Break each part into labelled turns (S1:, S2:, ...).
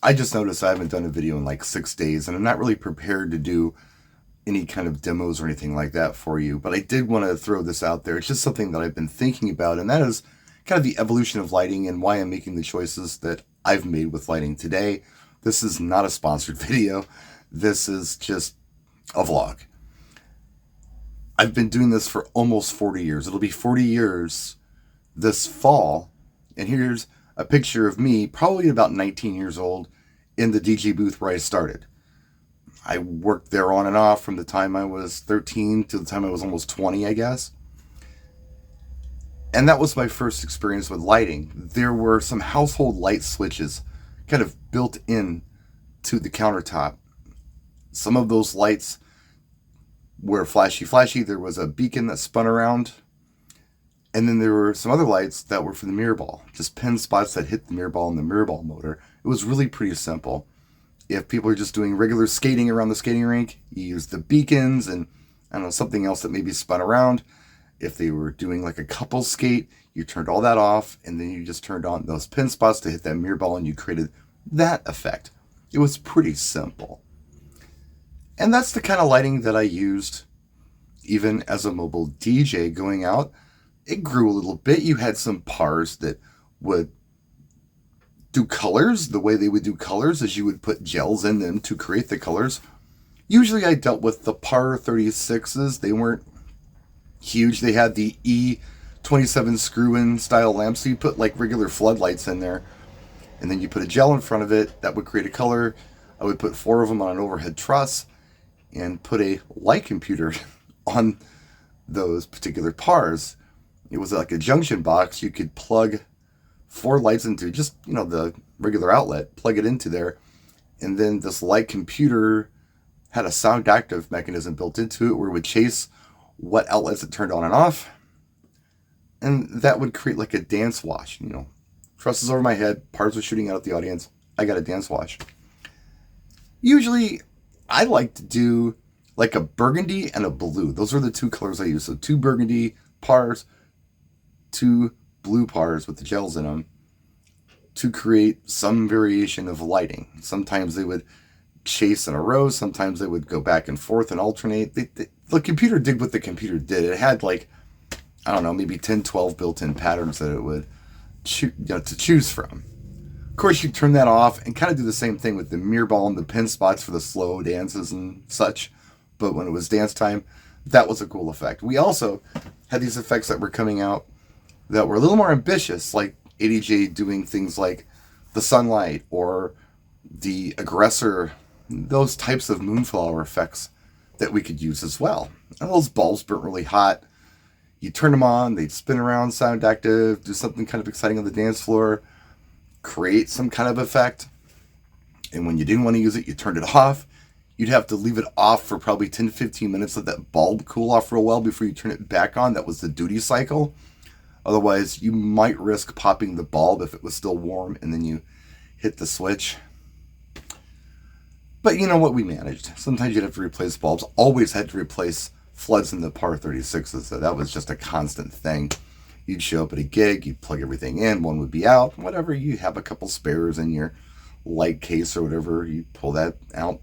S1: I just noticed I haven't done a video in like 6 days, and I'm not really prepared to do any kind of demos or anything like that for you, but I did want to throw this out there. It's just something that I've been thinking about, and that is kind of the evolution of lighting and why I'm making the choices that I've made with lighting today. This is not a sponsored video. This is just a vlog. I've been doing this for almost 40 years. It'll be 40 years this fall, and here's a picture of me, probably about 19 years old, in the DJ booth where I started. I worked there on and off from the time I was 13 to the time I was almost 20, I guess. And that was my first experience with lighting. There were some household light switches kind of built in to the countertop. Some of those lights were flashy. There was a beacon that spun around. And then there were some other lights that were for the mirror ball. Just pin spots that hit the mirror ball and the mirror ball motor. It was really pretty simple. If people are just doing regular skating around the skating rink, you use the beacons and, I don't know, something else that maybe spun around. If they were doing like a couple skate, you turned all that off, and then you just turned on those pin spots to hit that mirror ball, and you created that effect. It was pretty simple. And that's the kind of lighting that I used even as a mobile DJ going out. It grew a little bit. You had some pars that would do colors. The way they would do colors is you would put gels in them to create the colors. Usually I dealt with the par 36s. They weren't huge. They had the E27 screw-in style lamps. So you put like regular floodlights in there, and then you put a gel in front of it that would create a color. I would put 4 of them on an overhead truss and put a light computer on those particular pars. It was like a junction box. You could plug 4 lights into just, the regular outlet, plug it into there. And then this light computer had a sound active mechanism built into it where it would chase what outlets it turned on and off. And that would create like a dance wash, trusses over my head, pars were shooting out at the audience. I got a dance wash. Usually I like to do like a burgundy and a blue. Those are the 2 colors I use. So 2 burgundy pars, 2 blue pars with the gels in them to create some variation of lighting. Sometimes they would chase in a row. Sometimes they would go back and forth and alternate. The computer did what the computer did. It had like, I don't know, maybe 10, 12 built-in patterns that it would to choose from. Of course, you turn that off and kind of do the same thing with the mirror ball and the pin spots for the slow dances and such. But when it was dance time, that was a cool effect. We also had these effects that were coming out that were a little more ambitious, like ADJ doing things like the sunlight or the aggressor, those types of moonflower effects that we could use as well. And those bulbs burnt really hot. You turn them on, they'd spin around, sound active, do something kind of exciting on the dance floor, create some kind of effect. And when you didn't want to use it, you turned it off. You'd have to leave it off for probably 10, 15 minutes, let that bulb cool off real well before you turn it back on. That was the duty cycle. Otherwise, you might risk popping the bulb if it was still warm and then you hit the switch. But you know what? We managed. Sometimes you'd have to replace bulbs. Always had to replace floods in the par 36s. So that was just a constant thing. You'd show up at a gig, you'd plug everything in, one would be out, whatever. You have a couple spares in your light case or whatever. You pull that out.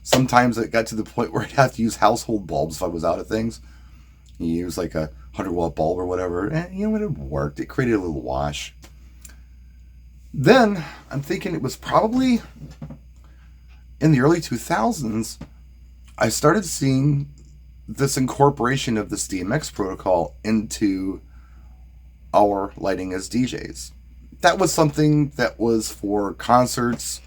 S1: Sometimes it got to the point where I'd have to use household bulbs if I was out of things. You use like a 100-watt bulb or whatever, and it worked. It created a little wash. Then I'm thinking it was probably in the early 2000s, I started seeing this incorporation of this DMX protocol into our lighting as DJs. That was something that was for concerts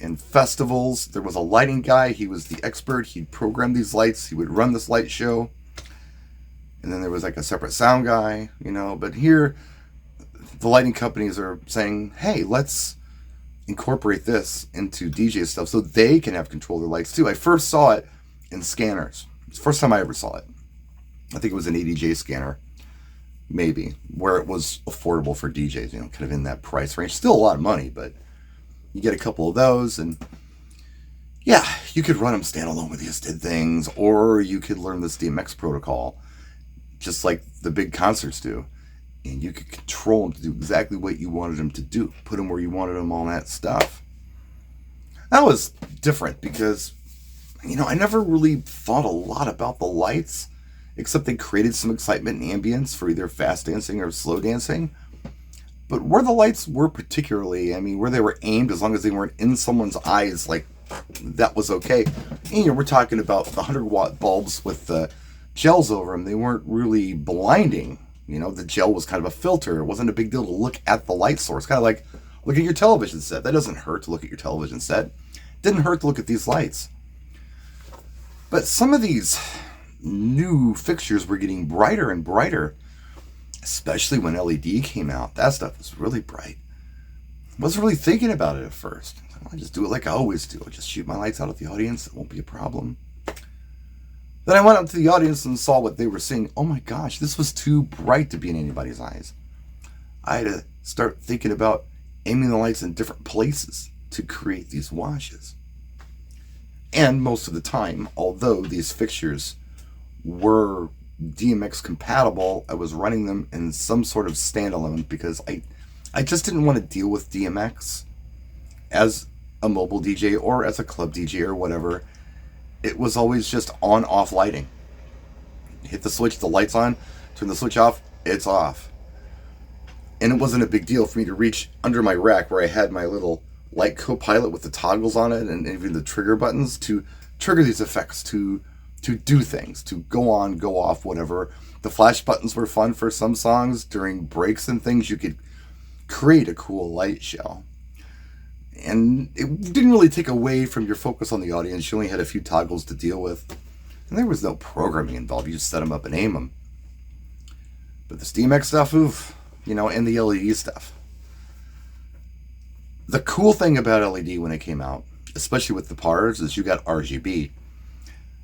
S1: and festivals. There was a lighting guy. He was the expert. He'd program these lights. He would run this light show. And then there was like a separate sound guy, But here, the lighting companies are saying, hey, let's incorporate this into DJ stuff so they can have control of their lights too. I first saw it in scanners. It's the first time I ever saw it. I think it was an ADJ scanner, maybe, where it was affordable for DJs, kind of in that price range. Still a lot of money, but you get a couple of those, and yeah, you could run them standalone with these did things, or you could learn this DMX protocol, just like the big concerts do. And you could control them to do exactly what you wanted them to do. Put them where you wanted them, all that stuff. That was different because, I never really thought a lot about the lights, except they created some excitement and ambience for either fast dancing or slow dancing. But where the lights were particularly, where they were aimed, as long as they weren't in someone's eyes, like, that was okay. And we're talking about the 100-watt bulbs with the gels over them. They weren't really blinding. The gel was kind of a filter. It wasn't a big deal to look at the light source. Kind of like look at your television set. That doesn't hurt to look at your television set. It didn't hurt to look at these lights. But some of these new fixtures were getting brighter and brighter, especially when LED came out. That stuff was really bright. I wasn't really thinking about it at first. I just do it like I always do. I just shoot my lights out at the audience. It won't be a problem. Then I went up to the audience and saw what they were seeing. Oh my gosh, this was too bright to be in anybody's eyes. I had to start thinking about aiming the lights in different places to create these washes. And most of the time, although these fixtures were DMX compatible, I was running them in some sort of standalone because I just didn't want to deal with DMX as a mobile DJ or as a club DJ or whatever. It was always just on-off lighting. Hit the switch, the light's on. Turn the switch off, it's off. And it wasn't a big deal for me to reach under my rack where I had my little light co-pilot with the toggles on it and even the trigger buttons to trigger these effects, to do things, to go on, go off, whatever. The flash buttons were fun for some songs. During breaks and things, you could create a cool light show. And it didn't really take away from your focus on the audience. You only had a few toggles to deal with. And there was no programming involved. You just set them up and aim them. But this DMX stuff, oof, and the LED stuff. The cool thing about LED when it came out, especially with the PARs, is you got RGB.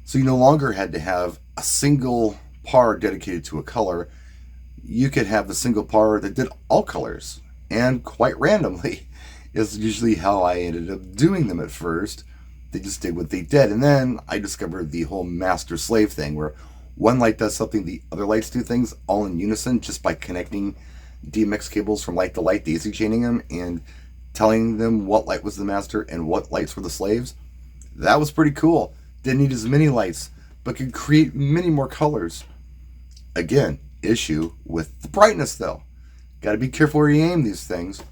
S1: So you no longer had to have a single PAR dedicated to a color. You could have a single PAR that did all colors. And quite randomly is usually how I ended up doing them at first. They just did what they did. And then I discovered the whole master-slave thing where one light does something, the other lights do things all in unison just by connecting DMX cables from light to light, daisy chaining them, and telling them what light was the master and what lights were the slaves. That was pretty cool. Didn't need as many lights, but could create many more colors. Again, issue with the brightness though. Got to be careful where you aim these things.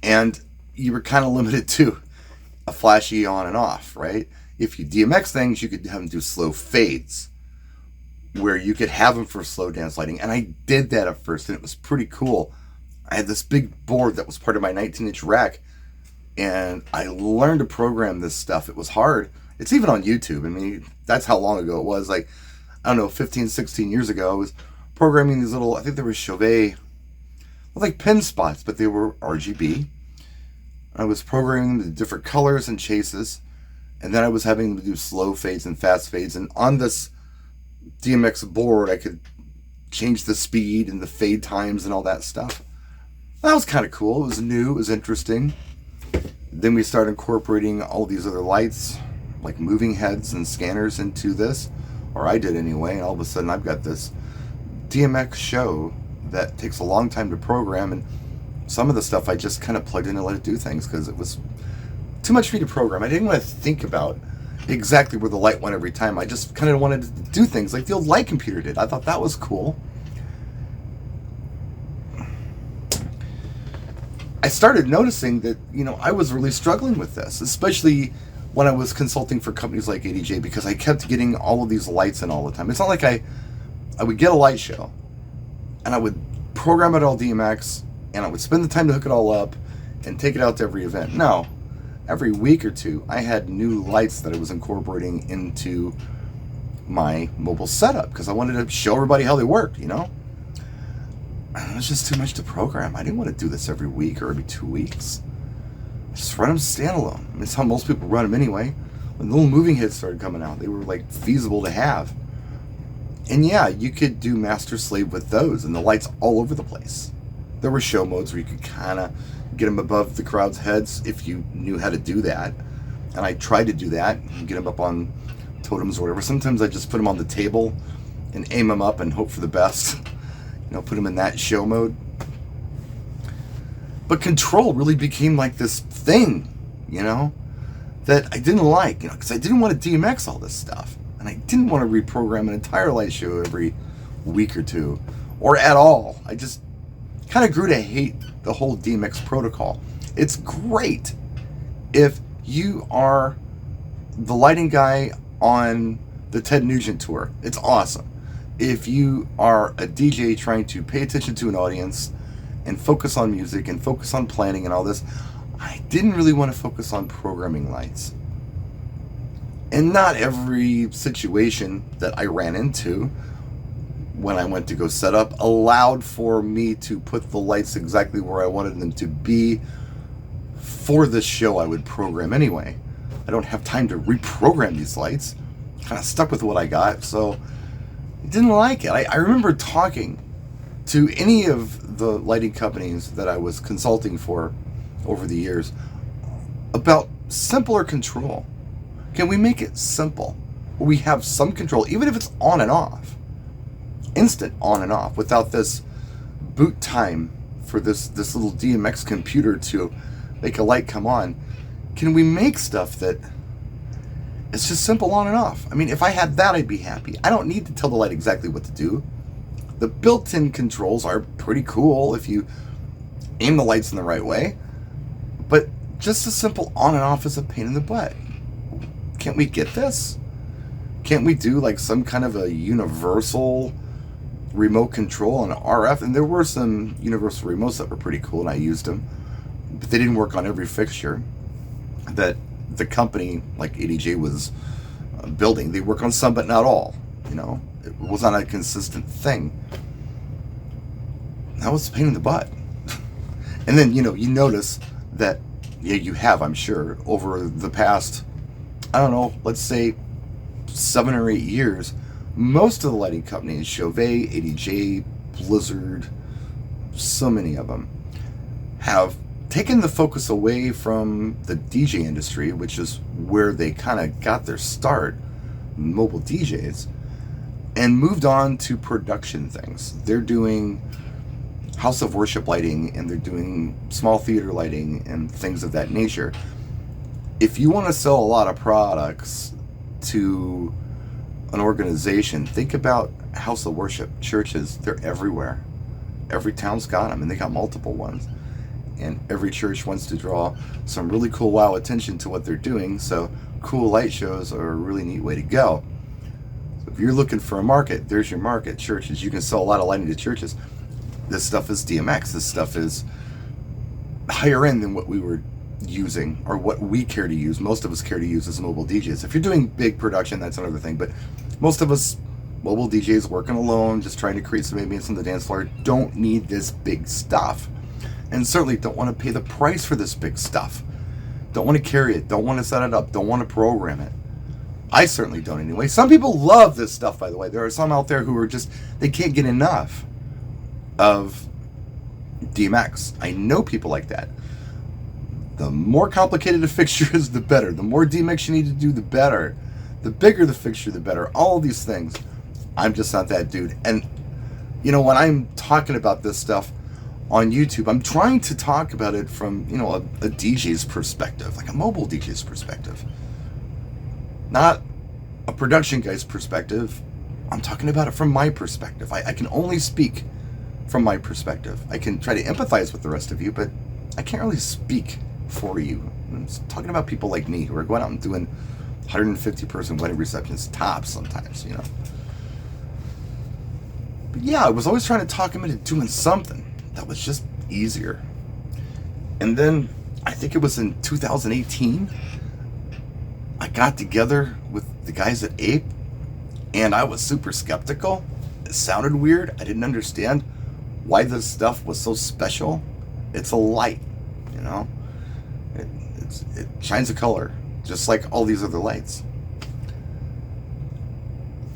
S1: And you were kind of limited to a flashy on and off, right? If you DMX things, you could have them do slow fades, where you could have them for slow dance lighting. And I did that at first, and it was pretty cool. I had this big board that was part of my 19-inch rack, and I learned to program this stuff. It was hard. It's even on YouTube. That's how long ago it was. 15, 16 years ago, I was programming these little, I think they were Chauvet, like pin spots, but they were RGB. I was programming the different colors and chases, and then I was having them do slow fades and fast fades. And on this DMX board, I could change the speed and the fade times and all that stuff. That was kind of cool. It was new. It was interesting. Then we started incorporating all these other lights, like moving heads and scanners into this, or I did anyway. And all of a sudden, I've got this DMX show that takes a long time to program, and some of the stuff I just kind of plugged in and let it do things because it was too much for me to program. I didn't want to think about exactly where the light went every time. I just kind of wanted to do things like the old light computer did. I thought that was cool. I started noticing that, I was really struggling with this, especially when I was consulting for companies like ADJ, because I kept getting all of these lights in all the time. It's not like I would get a light show and I would program it all DMX and I would spend the time to hook it all up and take it out to every event. No, every week or two, I had new lights that I was incorporating into my mobile setup because I wanted to show everybody how they worked, It was just too much to program. I didn't want to do this every week or every 2 weeks. Just run them standalone. It's how most people run them anyway. When the little moving heads started coming out, they were feasible to have. And yeah, you could do master slave with those and the lights all over the place. There were show modes where you could kind of get them above the crowd's heads if you knew how to do that. And I tried to do that and get them up on totems or whatever. Sometimes I just put them on the table and aim them up and hope for the best. put them in that show mode. But control really became like this thing, that I didn't like, because I didn't want to DMX all this stuff. And I didn't want to reprogram an entire light show every week or two, or at all. I just kind of grew to hate the whole DMX protocol. It's great if you are the lighting guy on the Ted Nugent tour. It's awesome. If you are a DJ trying to pay attention to an audience and focus on music and focus on planning and all this, I didn't really want to focus on programming lights. And not every situation that I ran into when I went to go set up allowed for me to put the lights exactly where I wanted them to be for the show I would program anyway. I don't have time to reprogram these lights. Kind of stuck with what I got, so I didn't like it. I remember talking to any of the lighting companies that I was consulting for over the years about simpler control. Can we make it simple, where we have some control, even if it's on and off, instant on and off, without this boot time for this little DMX computer to make a light come on? Can we make stuff that it's just simple on and off? I mean, if I had that, I'd be happy. I don't need to tell the light exactly what to do. The built-in controls are pretty cool if you aim the lights in the right way, but just a simple on and off is a pain in the butt. Can't we get this? Can't we do like some kind of a universal remote control on RF? And there were some universal remotes that were pretty cool, and I used them, but they didn't work on every fixture that the company like ADJ was building. They work on some, but not all. It was not a consistent thing. That was a pain in the butt. And then, you notice that, you have, I'm sure, over the past, I don't know, let's say 7 or 8 years, most of the lighting companies, Chauvet, ADJ, Blizzard, so many of them, have taken the focus away from the DJ industry, which is where they kind of got their start, mobile DJs, and moved on to production things. They're doing house of worship lighting, and they're doing small theater lighting and things of that nature. If you want to sell a lot of products to an organization, think about house of worship churches. They're everywhere. Every town's got them, and they got multiple ones. And every church wants to draw some really cool wow attention to what they're doing, so cool light shows are a really neat way to go. So if you're looking for a market, there's your market, churches. You can sell a lot of lighting to churches. This stuff is DMX. This stuff is higher end than what we were using, or what we care to use. Most of us care to use as mobile DJs. If you're doing big production, that's another thing, but most of us mobile DJs working alone, just trying to create some ambience on the dance floor, don't need this big stuff. And certainly don't want to pay the price for this big stuff. Don't want to carry it. Don't want to set it up. Don't want to program it. I certainly don't anyway. Some people love this stuff, by the way. There are some out there who are just, they can't get enough of DMX. I know people like that. The more complicated a fixture is, the better. The more DMX you need to do, the better. The bigger the fixture, the better. All of these things. I'm just not that dude. And, when I'm talking about this stuff on YouTube, I'm trying to talk about it from, a DJ's perspective, like a mobile DJ's perspective. Not a production guy's perspective. I'm talking about it from my perspective. I can only speak from my perspective. I can try to empathize with the rest of you, but I can't really speak for you. I'm talking about people like me who are going out and doing 150-person wedding receptions tops sometimes, But yeah, I was always trying to talk him into doing something that was just easier. And then I think it was in 2018, I got together with the guys at Ape, and I was super skeptical. It sounded weird. I didn't understand why this stuff was so special. It's a light, it shines a color, just like all these other lights.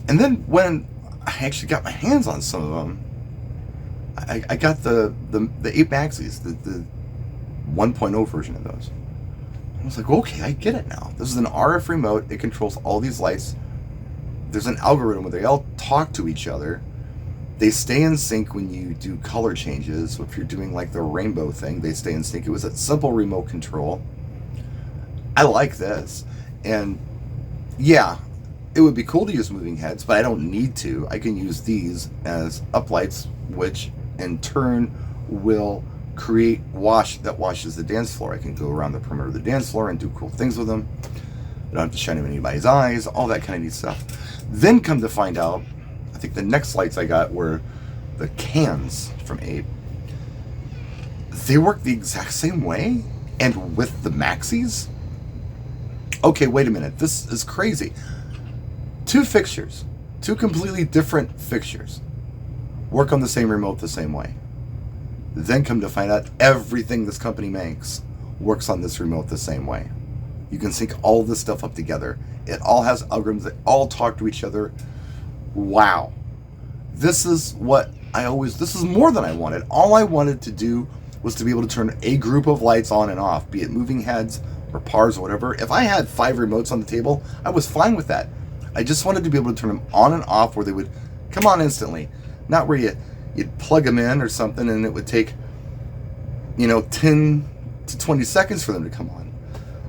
S1: And then when I actually got my hands on some of them, I got the 8 Maxis, the 1.0 version of those. I was like, okay, I get it now. This is an RF remote. It controls all these lights. There's an algorithm where they all talk to each other, They stay in sync when you do color changes. If you're doing like the rainbow thing, they stay in sync. It was a simple remote control. I like this. And yeah, it would be cool to use moving heads, but I don't need to. I can use these as uplights, which in turn will create wash that washes the dance floor. I can go around the perimeter of the dance floor and do cool things with them. I don't have to shine them in anybody's eyes, all that kind of neat stuff. Then come to find out, I think the next lights I got were the cans from Ape. They work the exact same way, and with the maxis. Okay, wait a minute, this is crazy. Two fixtures, two completely different fixtures, work on the same remote the same way. Then come to find out everything this company makes works on this remote the same way. You can sync all this stuff up together. It all has algorithms that all talk to each other. Wow. This is this is more than I wanted. All I wanted to do was to be able to turn a group of lights on and off, be it moving heads or pars or whatever. If I had 5 remotes on the table, I was fine with that. I just wanted to be able to turn them on and off where they would come on instantly. Not where you'd plug them in or something and it would take, 10 to 20 seconds for them to come on.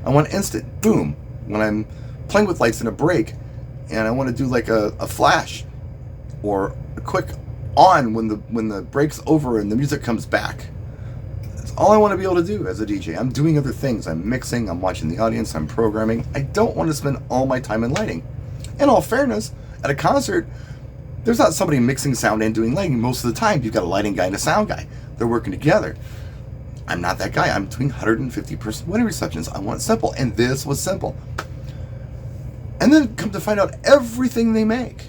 S1: I want instant, boom. When I'm playing with lights in a break and I want to do like a flash or a quick on when the break's over and the music comes back. That's all I want to be able to do as a DJ. I'm doing other things. I'm mixing, I'm watching the audience, I'm programming. I don't want to spend all my time in lighting. In all fairness, at a concert, there's not somebody mixing sound and doing lighting. Most of the time, you've got a lighting guy and a sound guy. They're working together. I'm not that guy. I'm doing 150-person wedding receptions. I want simple, and this was simple. And then come to find out everything they make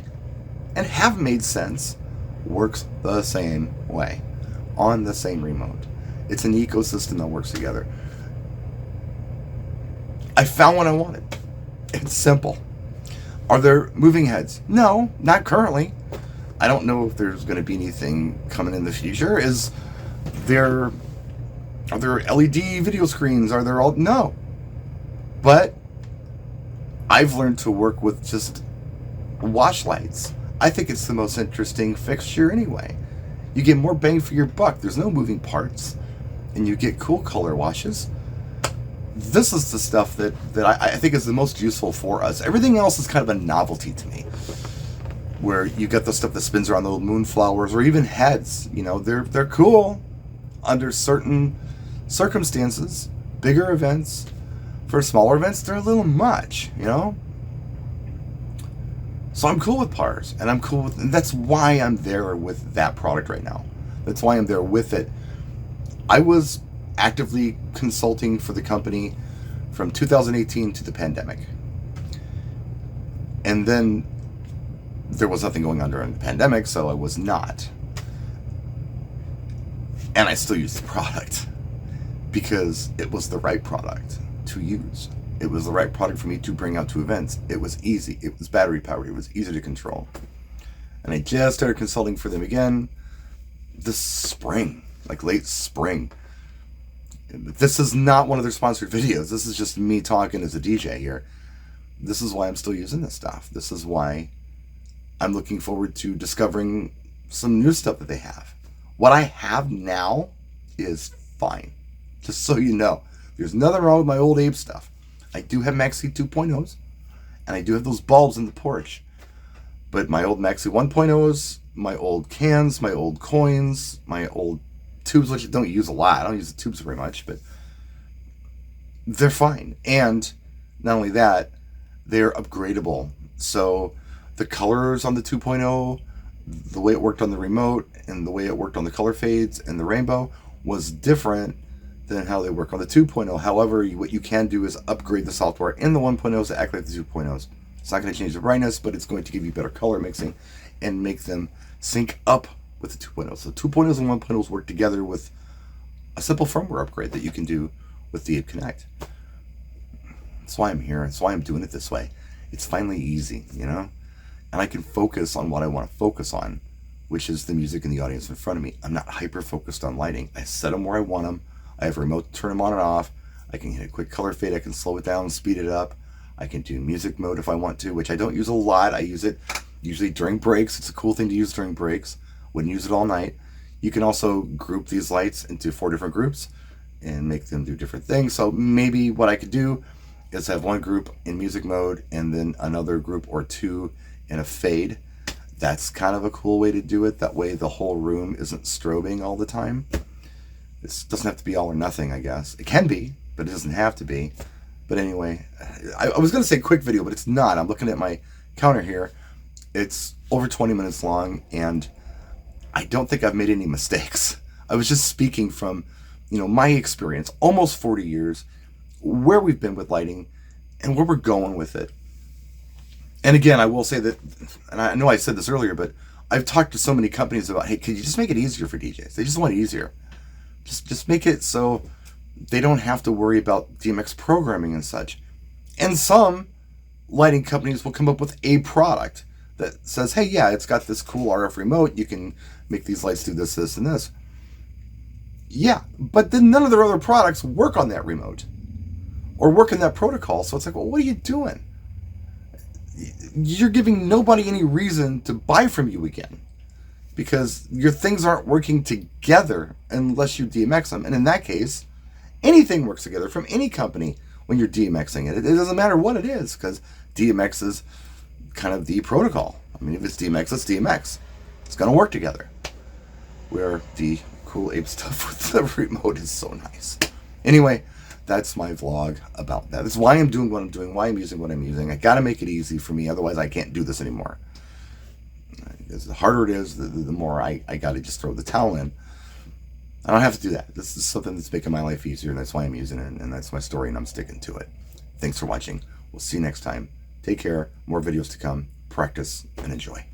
S1: and have made sense works the same way on the same remote. It's an ecosystem that works together. I found what I wanted. It's simple. Are there moving heads? No, not currently. I don't know if there's going to be anything coming in the future. Are there LED video screens? Are there all? No. But I've learned to work with just wash lights. I think it's the most interesting fixture anyway. You get more bang for your buck. There's no moving parts. And you get cool color washes. This is the stuff that I think is the most useful for us. Everything else is kind of a novelty to me. Where you get the stuff that spins around the little moonflowers or even heads. They're cool under certain circumstances. Bigger events. For smaller events, they're a little much, So I'm cool with pars, and that's why I'm there with that product right now. That's why I'm there with it. I was actively consulting for the company from 2018 to the pandemic. And then there was nothing going on during the pandemic, so I was not. And I still used the product because it was the right product to use. It was the right product for me to bring out to events. It was easy. It was battery powered. It was easy to control. And I just started consulting for them again this spring, like late spring. This is not one of their sponsored videos. This is just me talking as a DJ here. This is why I'm still using this stuff. This is why I'm looking forward to discovering some new stuff that they have. What I have now is fine. Just so you know. There's nothing wrong with my old Ape stuff. I do have Maxi 2.0s, and I do have those bulbs in the porch. But my old Maxi 1.0s, my old cans, my old coins, my old tubes, which I don't use a lot. I don't use the tubes very much, but they're fine. And not only that, they're upgradable. So the colors on the 2.0, the way it worked on the remote, and the way it worked on the color fades and the rainbow was different than how they work on the 2.0. However, what you can do is upgrade the software in the 1.0s to act like the 2.0s. It's not going to change the brightness, but it's going to give you better color mixing and make them sync up with the 2.0s. So 2.0s and 1.0s work together with a simple firmware upgrade that you can do with the Ape Connect. That's why I'm here. That's why I'm doing it this way. It's finally easy, And I can focus on what I want to focus on, which is the music and the audience in front of me. I'm not hyper-focused on lighting. I set them where I want them. I have a remote to turn them on and off. I can hit a quick color fade. I can slow it down, speed it up. I can do music mode if I want to, which I don't use a lot. I use it usually during breaks. It's a cool thing to use during breaks. Wouldn't use it all night. You can also group these lights into 4 different groups and make them do different things. So maybe what I could do is have one group in music mode and then another group or 2 in a fade. That's kind of a cool way to do it. That way the whole room isn't strobing all the time. This doesn't have to be all or nothing, I guess. It can be, but it doesn't have to be. But anyway, I was going to say quick video, but it's not. I'm looking at my counter here. It's over 20 minutes long, and I don't think I've made any mistakes. I was just speaking from, my experience, almost 40 years, where we've been with lighting and where we're going with it. And again, I will say that, and I know I said this earlier, but I've talked to so many companies about, hey, could you just make it easier for DJs? They just want it easier. Just make it so they don't have to worry about DMX programming and such. And some lighting companies will come up with a product that says, hey, yeah, it's got this cool RF remote. You can make these lights do this, this, and this. Yeah, but then none of their other products work on that remote or work in that protocol. So it's like, well, what are you doing? You're giving nobody any reason to buy from you again because your things aren't working together unless you DMX them. And in that case, anything works together from any company when you're DMXing it. It doesn't matter what it is because DMX is kind of the protocol. I mean, if it's DMX, it's DMX. It's going to work together. Where the cool ape stuff with the remote is so nice. Anyway, that's my vlog about that. That's why I'm doing what I'm doing, why I'm using what I'm using. I got to make it easy for me, otherwise I can't do this anymore. Because the harder it is, the more I got to just throw the towel in. I don't have to do that. This is something that's making my life easier, and that's why I'm using it, and that's my story, and I'm sticking to it. Thanks for watching. We'll see you next time. Take care. More videos to come. Practice and enjoy.